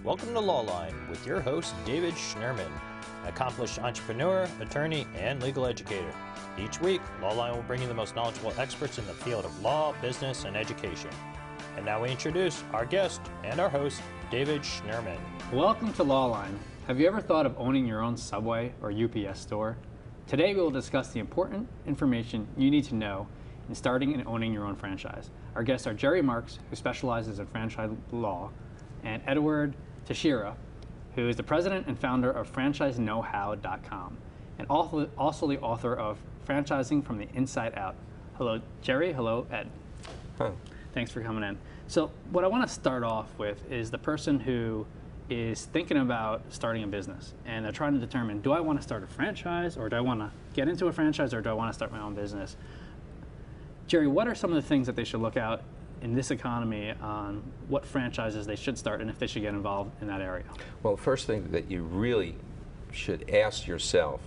Welcome to Lawline with your host, David Schnurman, an accomplished entrepreneur, attorney, and legal educator. Each week, Lawline will bring you the most knowledgeable experts in the field of law, business, and education. And now we introduce our guest and our host, David Schnurman. Welcome to Lawline. Have you ever thought of owning your own Subway or UPS store? Today we will discuss the important information you need to know in starting and owning your own franchise. Our guests are Jerry Marks, who specializes in franchise law, and Edward Teixeira, who is the president and founder of FranchiseKnowHow.com, and also the author of Franchising from the Inside Out. Hello, Jerry. Hello, Ed. Hi. Thanks for coming in. So what I want to start off with is the person who is thinking about starting a business, and they're trying to determine, do I want to start a franchise, or do I want to get into a franchise, or do I want to start my own business? Jerry, what are some of the things that they should look out in this economy on what franchises they should start and if they should get involved in that area? Well, the first thing that you really should ask yourself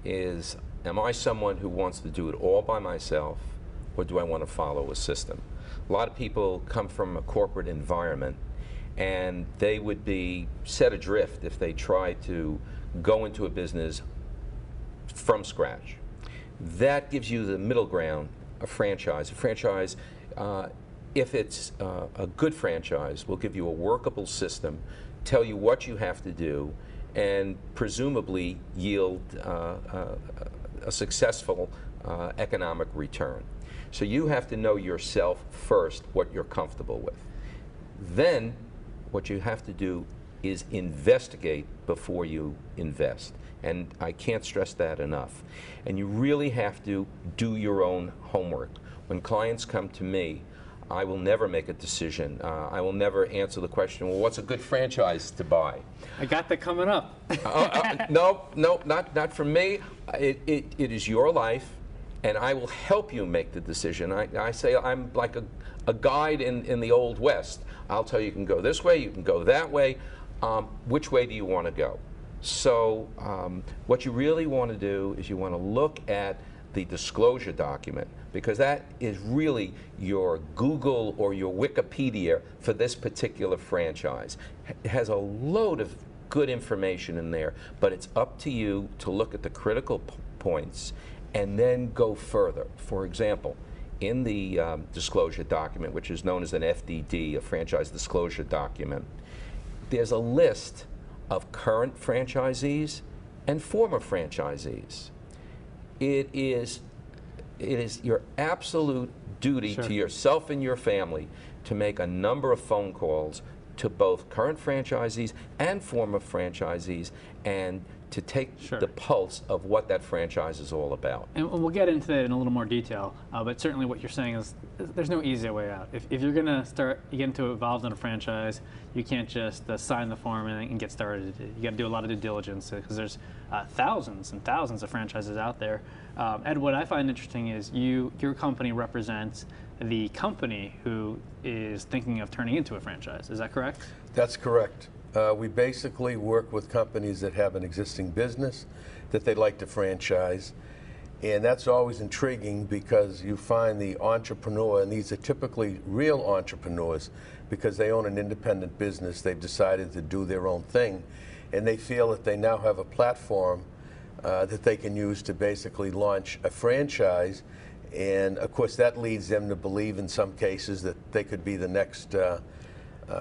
is, am I someone who wants to do it all by myself, or do I want to follow a system? A lot of people come from a corporate environment, and they would be set adrift if they try to go into a business from scratch. That gives you the middle ground, a franchise. A franchise, if it's a good franchise, will give you a workable system, tell you what you have to do, and presumably yield a successful economic return. So you have to know yourself first, what you're comfortable with. Then what you have to do is investigate before you invest. And I can't stress that enough. And you really have to do your own homework. When clients come to me, I will never make a decision. I will never answer the question, well, what's a good franchise to buy? I got that coming up. No, not from me. It is your life, and I will help you make the decision. I say I'm like a guide in the Old West. I'll tell you, you can go this way, you can go that way. Which way do you want to go? So what you really want to do is you want to look at the disclosure document, because that is really your Google or your Wikipedia for this particular franchise. It has a load of good information in there, but it's up to you to look at the critical points and then go further. For example, in the disclosure document, which is known as an FDD, a franchise disclosure document, there's a list of current franchisees and former franchisees. It is your absolute duty to yourself and your family to make a number of phone calls to both current franchisees and former franchisees, and to take the pulse of what that franchise is all about. And we'll get into that in a little more detail, but certainly what you're saying is there's no easy way out. If you're going to get involved in a franchise, you can't just sign the form and get started. You got to do a lot of due diligence, because there's thousands and thousands of franchises out there. Ed, what I find interesting is your company represents the company who is thinking of turning into a franchise. Is that correct? That's correct. We basically work with companies that have an existing business that they'd like to franchise, and that's always intriguing because you find the entrepreneur, and these are typically real entrepreneurs because they own an independent business, they've decided to do their own thing, and they feel that they now have a platform that they can use to basically launch a franchise. And of course that leads them to believe in some cases that they could be the next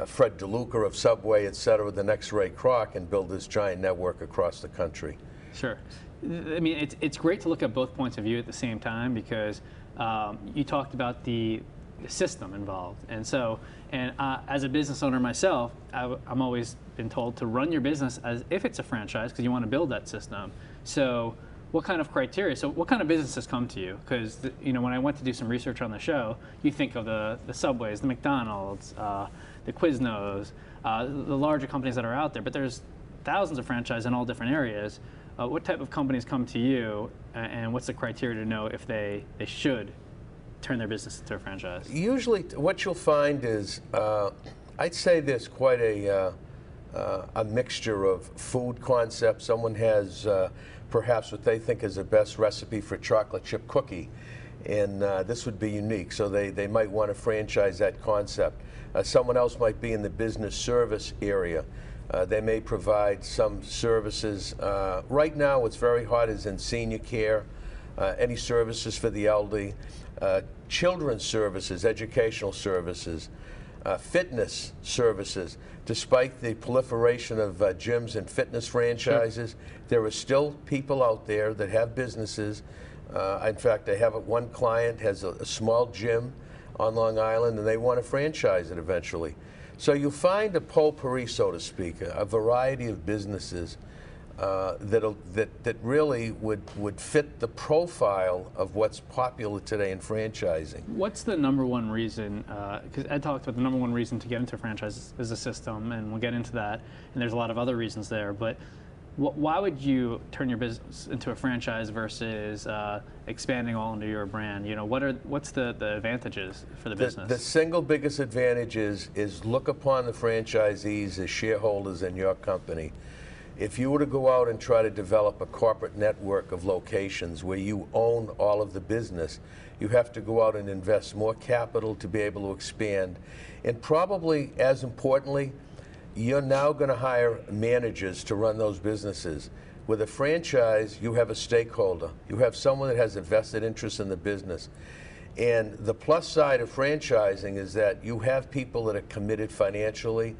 Fred DeLuca of Subway, et cetera, the next Ray Kroc, and build this giant network across the country. Sure. I mean, it's great to look at both points of view at the same time, because you talked about the system involved. And so, as a business owner myself, I'm always been told to run your business as if it's a franchise, because you want to build that system. So what kind of criteria, so what kind of businesses come to you? Because when I went to do some research on the show, you think of the Subways, the McDonald's, the Quiznos, the larger companies that are out there, but there's thousands of franchises in all different areas. What type of companies come to you, and what's the criteria to know if they should turn their business into a franchise? Usually what you'll find is, I'd say there's quite a mixture of food concepts. Someone has perhaps what they think is the best recipe for chocolate chip cookie, and this would be unique. So they might want to franchise that concept. Someone else might be in the business service area. They may provide some services. Right now, what's very hot is in senior care, any services for the elderly, children's services, educational services, fitness services. Despite the proliferation of gyms and fitness franchises, there are still people out there that have businesses. In fact, I have one client has a small gym on Long Island, and they want to franchise it eventually. So you find a potpourri, so to speak, a variety of businesses that really would fit the profile of what's popular today in franchising. What's the number one reason, because Ed talked about the number one reason to get into franchise is a system, and we'll get into that, and there's a lot of other reasons there, but why would you turn your business into a franchise versus expanding all into your brand? You know, what's the advantages for the business? The single biggest advantage is look upon the franchisees as shareholders in your company. If you were to go out and try to develop a corporate network of locations where you own all of the business, you have to go out and invest more capital to be able to expand. And probably as importantly, you're now going to hire managers to run those businesses. With a franchise, you have a stakeholder. You have someone that has a vested interest in the business. And the plus side of franchising is that you have people that are committed financially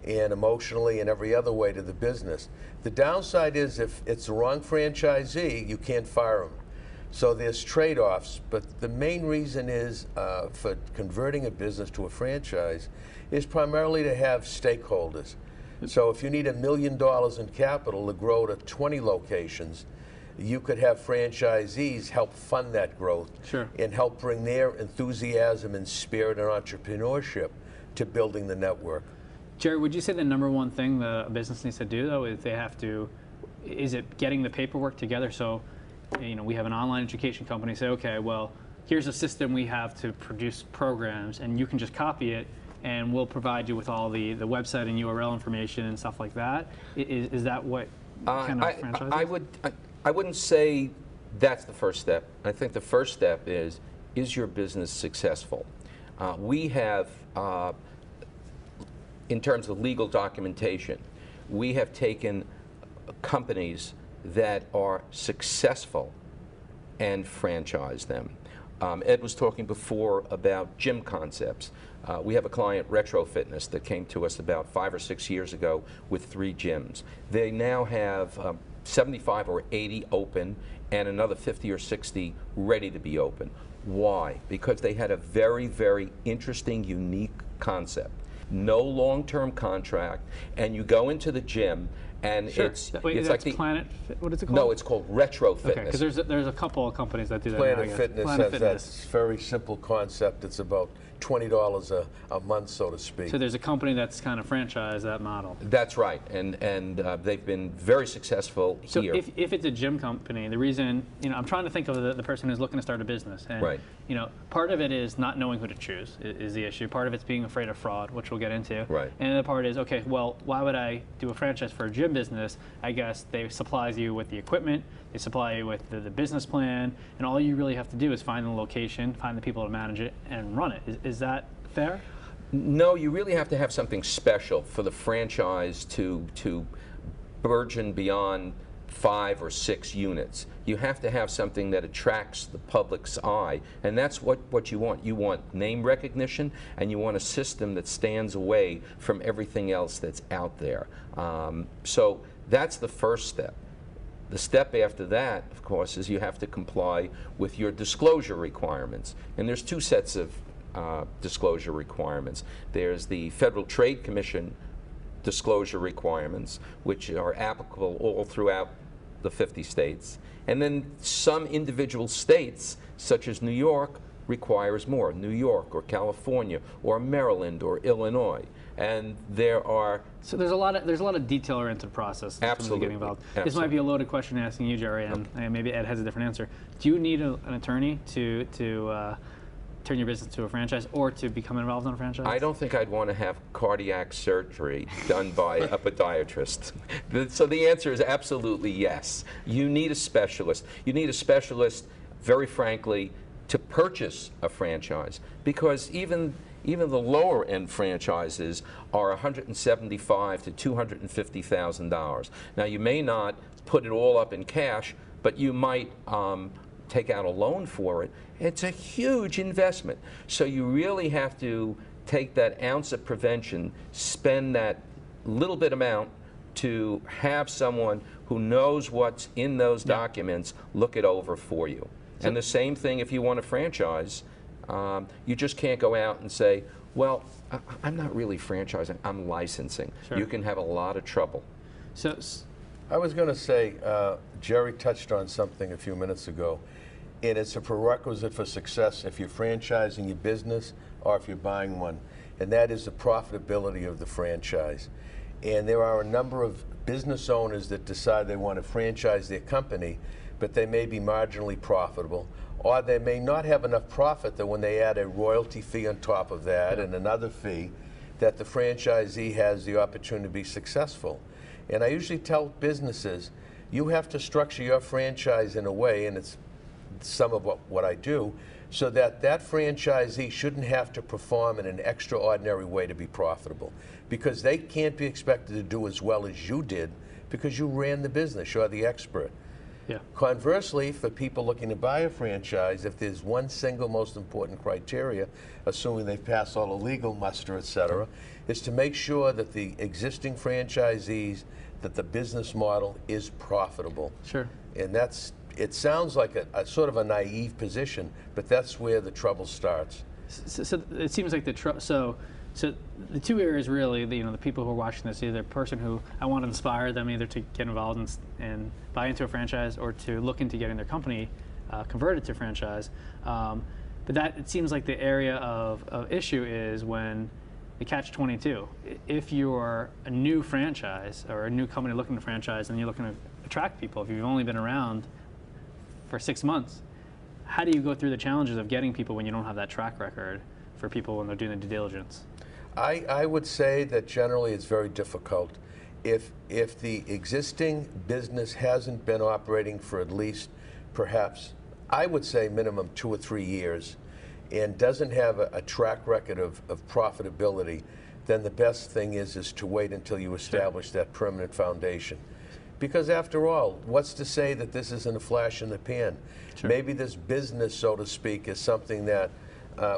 and emotionally and every other way to the business. The downside is if it's the wrong franchisee, you can't fire them. So there's trade-offs, but the main reason is for converting a business to a franchise is primarily to have stakeholders. So if you need $1 million in capital to grow to 20 locations, you could have franchisees help fund that growth and help bring their enthusiasm and spirit and entrepreneurship to building the network. Jerry, would you say the number one thing that a business needs to do, though, is is it getting the paperwork together? So, you know, we have an online education company say, okay, well, here's a system we have to produce programs, and you can just copy it, and we'll provide you with all the website and URL information and stuff like that. Is that what kind of franchise is? I wouldn't say that's the first step. I think the first step is your business successful? We have, in terms of legal documentation, we have taken companies that are successful and franchised them. Ed was talking before about gym concepts. We have a client, Retro Fitness, that came to us about 5 or 6 years ago with 3 gyms. They now have 75 or 80 open and another 50 or 60 ready to be open. Why? Because they had a very, very interesting, unique concept. No long-term contract, and you go into the gym, and it's like the Planet. What is it called? No, it's called Retro Fitness. Okay, because there's a couple of companies that do that. Planet Fitness has that very simple concept. It's about $20 a month, so to speak. So there's a company that's kind of franchised that model. That's right, and they've been very successful here. So if it's a gym company, the reason, you know, I'm trying to think of the person who's looking to start a business, and you know, part of it is not knowing who to choose is the issue. Part of it's being afraid of fraud, which we'll get into. Right. And the part is, okay, well, why would I do a franchise for a gym business? I guess they supply you with the equipment, they supply you with the business plan, and all you really have to do is find the location, find the people to manage it, and run it. Is that fair? No, you really have to have something special for the franchise to burgeon beyond 5 or 6 units. You have to have something that attracts the public's eye, and that's what you want. You want name recognition, and you want a system that stands away from everything else that's out there. So that's the first step. The step after that, of course, is you have to comply with your disclosure requirements. And there's 2 sets of disclosure requirements. There's the Federal Trade Commission disclosure requirements, which are applicable all throughout the 50 states. And then some individual states, such as New York, requires more. New York or California or Maryland or Illinois. And there are... So there's a lot of detail-oriented process in terms of getting involved. This might be a loaded question asking you, Jerry, and maybe Ed has a different answer. Do you need an attorney to turn your business to a franchise or to become involved in a franchise? I don't think I'd want to have cardiac surgery done by a podiatrist. So the answer is absolutely yes. You need a specialist. You need a specialist, very frankly, to purchase a franchise, because even the lower end franchises are $175,000 to $250,000. Now, you may not put it all up in cash, but you might take out a loan for it. It's a huge investment. So you really have to take that ounce of prevention, spend that little bit amount to have someone who knows what's in those documents look it over for you. And the same thing if you want a franchise. You just can't go out and say, well, I'm not really franchising, I'm licensing. Sure. You can have a lot of trouble. So, I was going to say, Jerry touched on something a few minutes ago, and it's a prerequisite for success if you're franchising your business or if you're buying one, and that is the profitability of the franchise. And there are a number of business owners that decide they want to franchise their company, but they may be marginally profitable, or they may not have enough profit that when they add a royalty fee on top of that and another fee, that the franchisee has the opportunity to be successful. And I usually tell businesses, you have to structure your franchise in a way, and it's some of what I do, so that that franchisee shouldn't have to perform in an extraordinary way to be profitable, because they can't be expected to do as well as you did because you ran the business, you're the expert. yeah. Conversely, for people looking to buy a franchise, if there's one single most important criteria, assuming they've passed all the legal muster, et cetera, is to make sure that the existing franchisees, that the business model is profitable. Sure. And it sounds like a sort of a naive position, but that's where the trouble starts. So it seems like so the two areas really, the people who are watching this, either a person who I want to inspire them either to get involved and buy into a franchise or to look into getting their company converted to franchise. But that, it seems like the area of issue is when the catch-22. If you're a new franchise or a new company looking to franchise and you're looking to attract people, if you've only been around for 6 months, how do you go through the challenges of getting people when you don't have that track record for people when they're doing the due diligence? I would say that generally it's very difficult. If the existing business hasn't been operating for at least, perhaps, I would say minimum 2 or 3 years, and doesn't have a track record of profitability, then the best thing is to wait until you establish that permanent foundation. Because after all, what's to say that this isn't a flash in the pan? Sure. Maybe this business, so to speak, is something that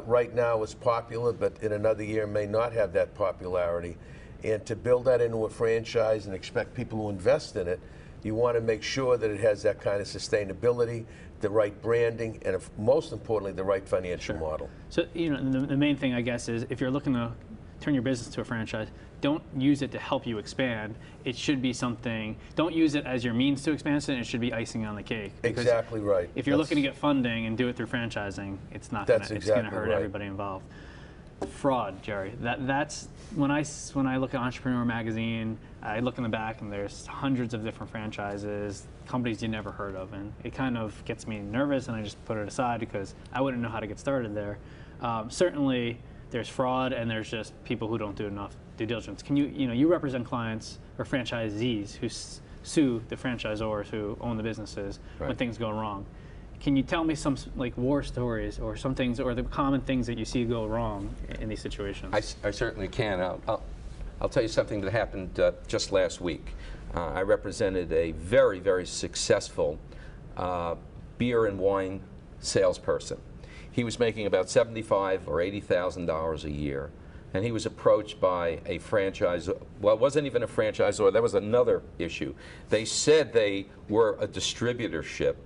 right now is popular, but in another year may not have that popularity. And to build that into a franchise and expect people to invest in it, you want to make sure that it has that kind of sustainability, the right branding, and most importantly, the right financial model. So, the main thing, I guess, is if you're looking to turn your business to a franchise, don't use it to help you expand. It should be something, don't use it as your means to expansion, it should be icing on the cake. Exactly right. If you're looking to get funding and do it through franchising, it's not gonna, it's going to hurt everybody involved. Fraud, Jerry. That's when I look at Entrepreneur Magazine, I look in the back and there's hundreds of different franchises, companies you never heard of, and it kind of gets me nervous, and I just put it aside because I wouldn't know how to get started there. Certainly, there's fraud, and there's just people who don't do enough due diligence. Can you represent clients or franchisees who sue the franchisors who own the businesses when things go wrong. Can you tell me some like war stories or some things, or the common things that you see go wrong in these situations? I certainly can. I'll tell you something that happened just last week. I represented a very, very successful beer and wine salesperson. He was making about $75,000 or $80,000 a year, and he was approached by a franchisor. Well, it wasn't even a franchisor. That was another issue. They said they were a distributorship,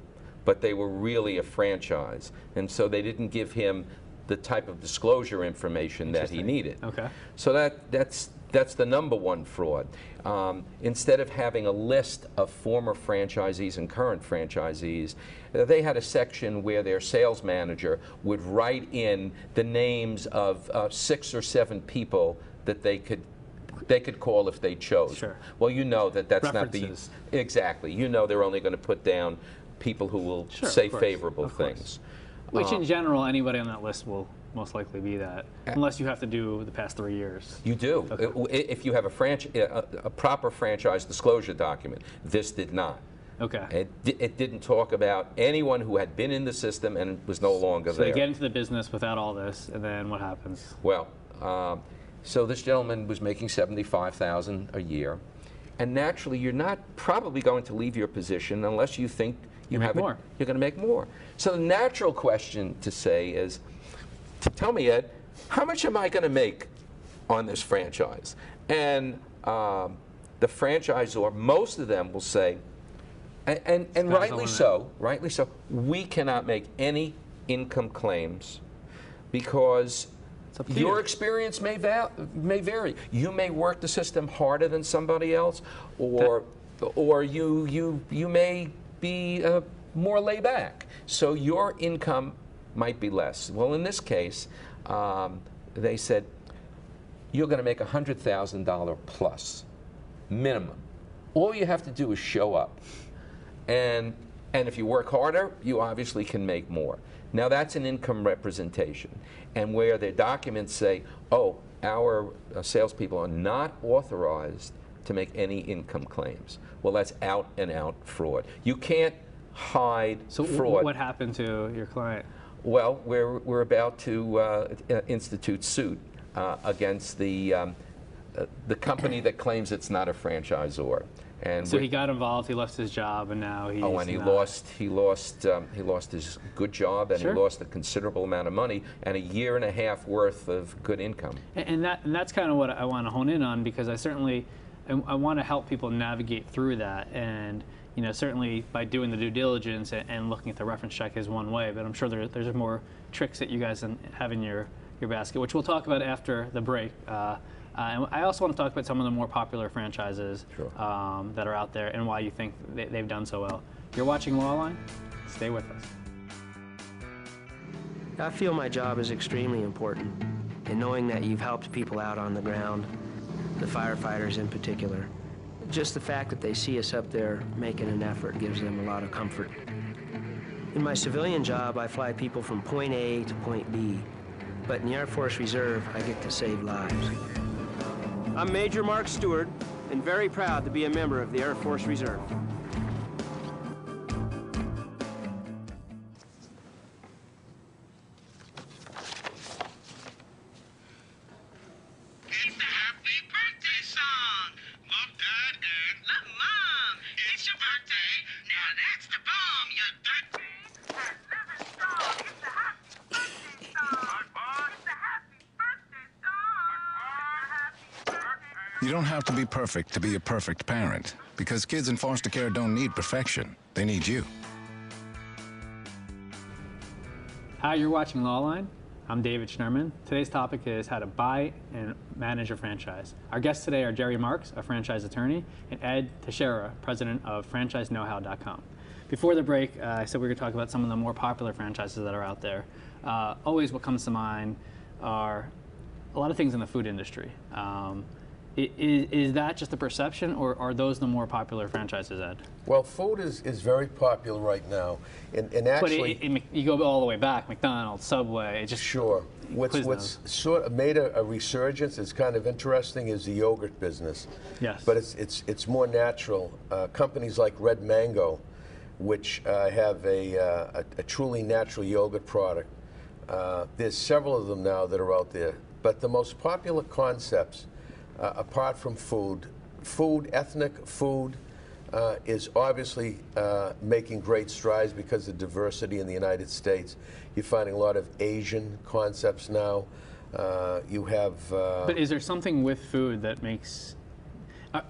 but they were really a franchise, and so they didn't give him the type of disclosure information that he needed. Okay. So that's the number one fraud. Instead of having a list of former franchisees and current franchisees, they had a section where their sales manager would write in the names of 6 or 7 people that they could call if they chose. Sure. Well, you know that's References. not the exactly. You know they're only going to put down people who will say favorable things. Which in general, anybody on that list will most likely be that, unless you have to do the past 3 years. You do. Okay. If you have a proper franchise disclosure document, this did not. Okay. It didn't talk about anyone who had been in the system and was no longer So there. you get into the business without all this, and then what happens? Well, so this gentleman was making $75,000 a year, and naturally, you're not probably going to leave your position unless you think you have more. You're going to make more. So the natural question to say is, tell me, Ed, how much am I going to make on this franchise? And the franchisor, most of them will say, and rightly so, we cannot make any income claims because your experience may vary. You may work the system harder than somebody else, or you may be more laid back. So your income might be less. Well, in this case, they said you're going to make $100,000 plus minimum. All you have to do is show up. And if you work harder, you obviously can make more. Now that's an income representation. And where their documents say, oh, our salespeople are not authorized to make any income claims. Well, that's out and out fraud. You can't hide fraud. So what happened to your client? Well, we're about to institute suit against the company that claims it's not a franchisor. And so he got involved. He lost his job, and now he's he lost his good job, and Sure. he lost a considerable amount of money and a year and a half worth of good income. And that's kind of what I want to hone in on, because I want to help people navigate through that. And certainly by doing the due diligence and looking at the reference check is one way, but I'm sure there's more tricks that you guys have in your basket, which we'll talk about after the break. And I also want to talk about some of the more popular franchises Sure. that are out there and why you think they've done so well. You're watching Lawline? Stay with us. I feel my job is extremely important, and knowing that you've helped people out on the ground, the firefighters in particular, just the fact that they see us up there making an effort gives them a lot of comfort. In my civilian job, I fly people from point A to point B, but in the Air Force Reserve, I get to save lives. I'm Major Mark Stewart, and very proud to be a member of the Air Force Reserve. It's the happy birthday song. Love Dad and love Mom. It's your birthday. Now that's the bomb. You're 13 and living strong. It's the happy birthday song. It's the happy birthday song. You don't have to be perfect to be a perfect parent, because kids in foster care don't need perfection. They need you. Hi, you're watching Lawline. I'm David Schnerman. Today's topic is how to buy and manage a franchise. Our guests today are Jerry Marks, a franchise attorney, and Ed Teixeira, president of FranchiseKnowHow.com. Before the break, I said we were going to talk about some of the more popular franchises that are out there. Always what comes to mind are a lot of things in the food industry. Is that just a perception, or are those the more popular franchises, Ed? Well, food is very popular right now, and actually, But you go all the way back, McDonald's, Subway. It just sure. What's sort of made a resurgence, it's kind of interesting, is the yogurt business. Yes. But it's more natural. Companies like Red Mango, which have a truly natural yogurt product. There's several of them now that are out there. But the most popular concepts, apart from food, ethnic food, is obviously making great strides because of diversity in the United States. You're finding a lot of Asian concepts now. You have. But is there something with food that makes?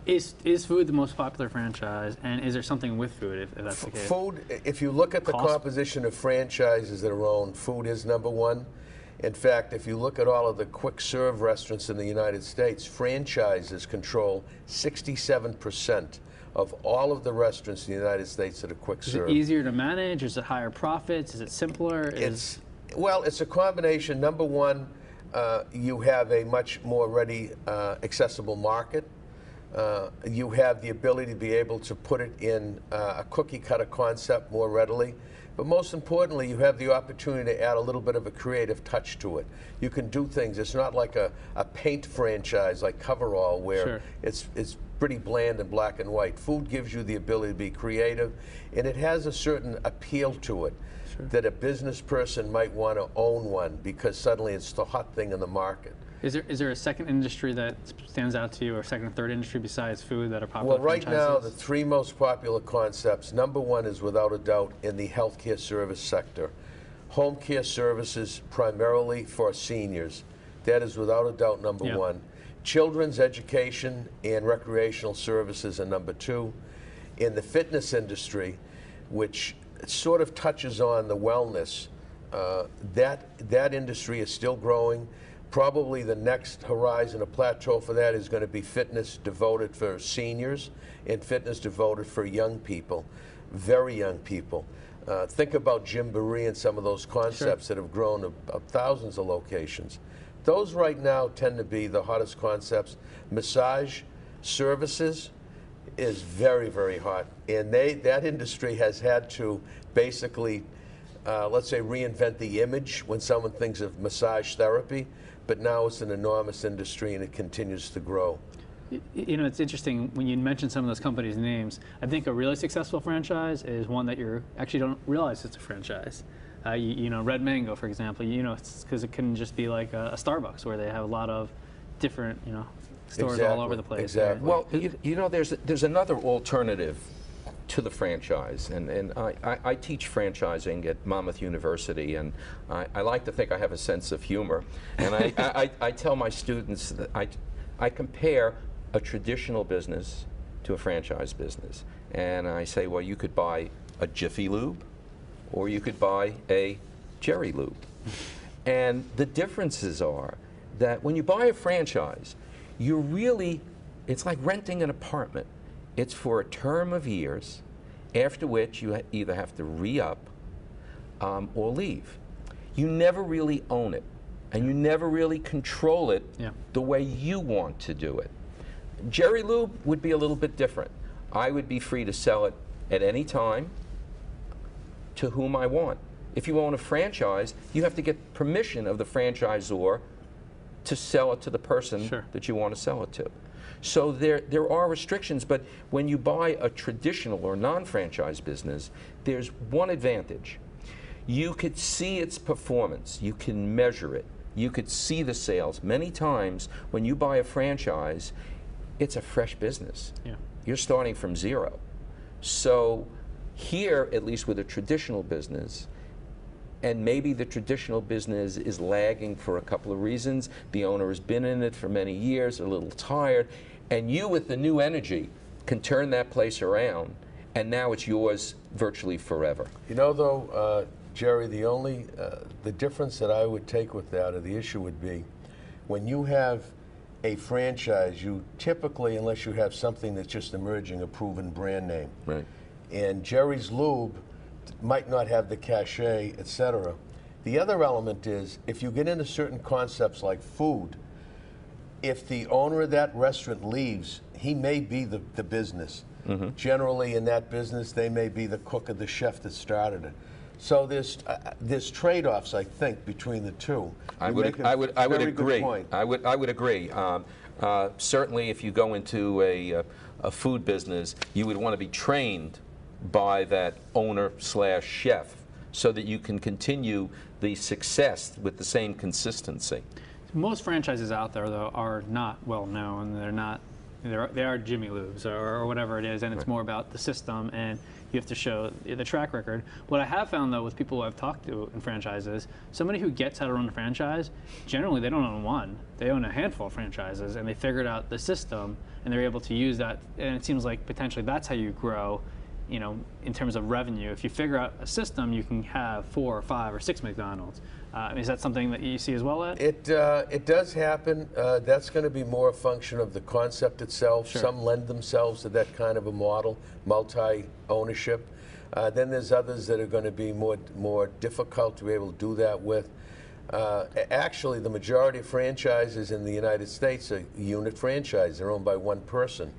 Is food the most popular franchise, and is there something with food if that's the case? Food. If you look at the composition of franchises that are owned, food is number one. In fact, if you look at all of the quick serve restaurants in the United States, franchises control 67% of all of the restaurants in the United States that are quick serve. Is it easier to manage? Is it higher profits? Is it simpler? It's a combination. Number one, you have a much more ready, accessible market. You have the ability to be able to put it in a cookie cutter concept more readily. But most importantly, you have the opportunity to add a little bit of a creative touch to it. You can do things. It's not like a paint franchise like Coverall where it's pretty bland and black and white. Food gives you the ability to be creative, and it has a certain appeal to it that a business person might want to own one because suddenly it's the hot thing in the market. Is there a second industry that stands out to you, or second or third industry besides food that are popular? Well, right franchises? now, the three most popular concepts, number one is without a doubt in the healthcare service sector. Home care services primarily for seniors. That is without a doubt number one. Children's education and recreational services are number two. In the fitness industry, which sort of touches on the wellness, that industry is still growing. Probably the next horizon, a plateau for that, is going to be fitness devoted for seniors and fitness devoted for young people, very young people. Think about Gymboree and some of those concepts that have grown to thousands of locations. Those right now tend to be the hottest concepts. Massage services is very, very hot. And that industry has had to basically, let's say, reinvent the image when someone thinks of massage therapy. But now it's an enormous industry and it continues to grow. You know, it's interesting when you mention some of those companies' names. I think a really successful franchise is one that you actually don't realize it's a franchise. You know, Red Mango, for example. You know, it's because it can just be like a Starbucks where they have a lot of different, you know, stores all over the place. Exactly. Well, you know, there's another alternative to the franchise, and I teach franchising at Monmouth University, and I like to think I have a sense of humor, and I tell my students that I compare a traditional business to a franchise business, and I say, well, you could buy a Jiffy Lube, or you could buy a Jerry Lube, and the differences are that when you buy a franchise, it's like renting an apartment. It's for a term of years, after which you either have to re-up or leave. You never really own it, and you never really control it the way you want to do it. Jerry Lube would be a little bit different. I would be free to sell it at any time to whom I want. If you own a franchise, you have to get permission of the franchisor to sell it to the person that you want to sell it to. So there are restrictions, but when you buy a traditional or non-franchise business, there's one advantage. You could see its performance. You can measure it. You could see the sales. Many times when you buy a franchise, it's a fresh business. You're starting from zero. So here, at least with a traditional business, and maybe the traditional business is lagging for a couple of reasons. The owner has been in it for many years, a little tired, and you with the new energy can turn that place around, and now it's yours virtually forever. You know, though, Jerry, the difference that I would take with that, or the issue would be, when you have a franchise, you typically, unless you have something that's just emerging, a proven brand name. Right. And Jerry's Lube might not have the cachet, etc. The other element is, if you get into certain concepts like food, if the owner of that restaurant leaves, he may be the business. Generally in that business, they may be the cook or the chef that started it. So there's trade-offs, I think, between the two. I would agree. I would agree. Certainly, if you go into a food business, you would want to be trained by that owner/chef so that you can continue the success with the same consistency. Most franchises out there, though, are not well known. They are Jimmy Lube's or whatever it is, and it's more about the system, and you have to show the track record. What I have found, though, with people who I've talked to in franchises, somebody who gets how to run a franchise, generally they don't own one. They own a handful of franchises, and they figured out the system, and they're able to use that, and it seems like potentially that's how you grow. You know, in terms of revenue, if you figure out a system, you can have 4 or 5 or 6 McDonald's. Is that something that you see as well, Ed? It does happen. That's going to be more a function of the concept itself. Some lend themselves to that kind of a model, multi-ownership. Then there's others that are going to be more difficult to be able to do that with. Actually, the majority of franchises in the United States are unit franchise. They're owned by one person.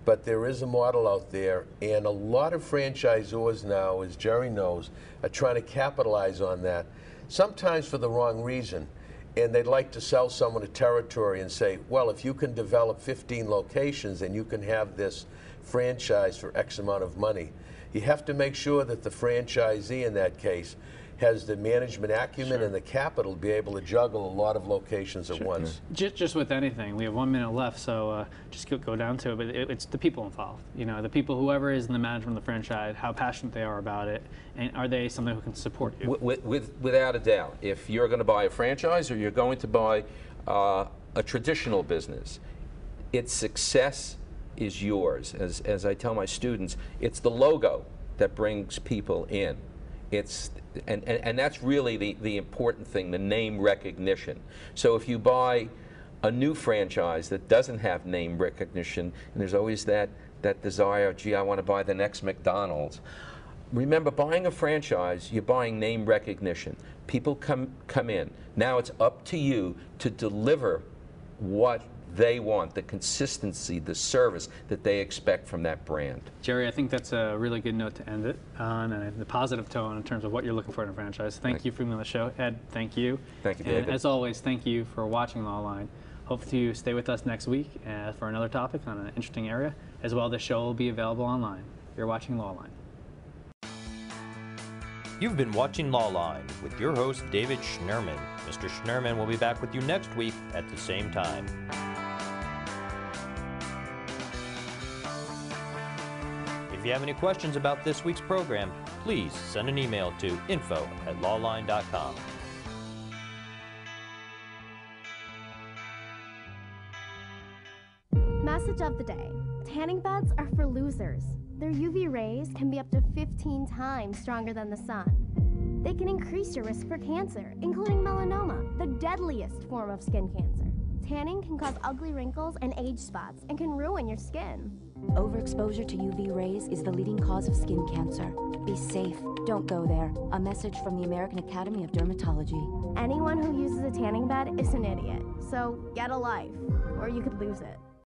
But there is a model out there, and a lot of franchisors now, as Jerry knows, are trying to capitalize on that, sometimes for the wrong reason. And they'd like to sell someone a territory and say, well, if you can develop 15 locations and you can have this franchise for X amount of money. You have to make sure that the franchisee in that case has the management acumen and the capital to be able to juggle a lot of locations at once. Just with anything, we have 1 minute left, so just go down to it. But it's the people involved. You know, the people, whoever is in the management of the franchise, how passionate they are about it, and are they somebody who can support you? Without a doubt, if you're going to buy a franchise or you're going to buy a traditional business, its success is yours. As I tell my students, it's the logo that brings people in. And that's really the important thing, the name recognition. So if you buy a new franchise that doesn't have name recognition, and there's always that desire, gee, I want to buy the next McDonald's. Remember, buying a franchise, you're buying name recognition. People come in. Now it's up to you to deliver what they want, the consistency, the service that they expect from that brand. Jerry, I think that's a really good note to end it on, and the positive tone in terms of what you're looking for in a franchise. Thank you for being on the show. Ed, thank you. Thank you, David. And as always, thank you for watching Lawline. Hope to stay with us next week for another topic on an interesting area. As well, the show will be available online. You're watching Lawline. You've been watching Lawline with your host, David Schnurman. Mr. Schnurman will be back with you next week at the same time. If you have any questions about this week's program, please send an email to info@lawline.com. Message of the day. Tanning beds are for losers. Their UV rays can be up to 15 times stronger than the sun. They can increase your risk for cancer, including melanoma, the deadliest form of skin cancer. Tanning can cause ugly wrinkles and age spots and can ruin your skin. Overexposure to UV rays is the leading cause of skin cancer. Be safe. Don't go there. A message from the American Academy of Dermatology. Anyone who uses a tanning bed is an idiot. So get a life, or you could lose it.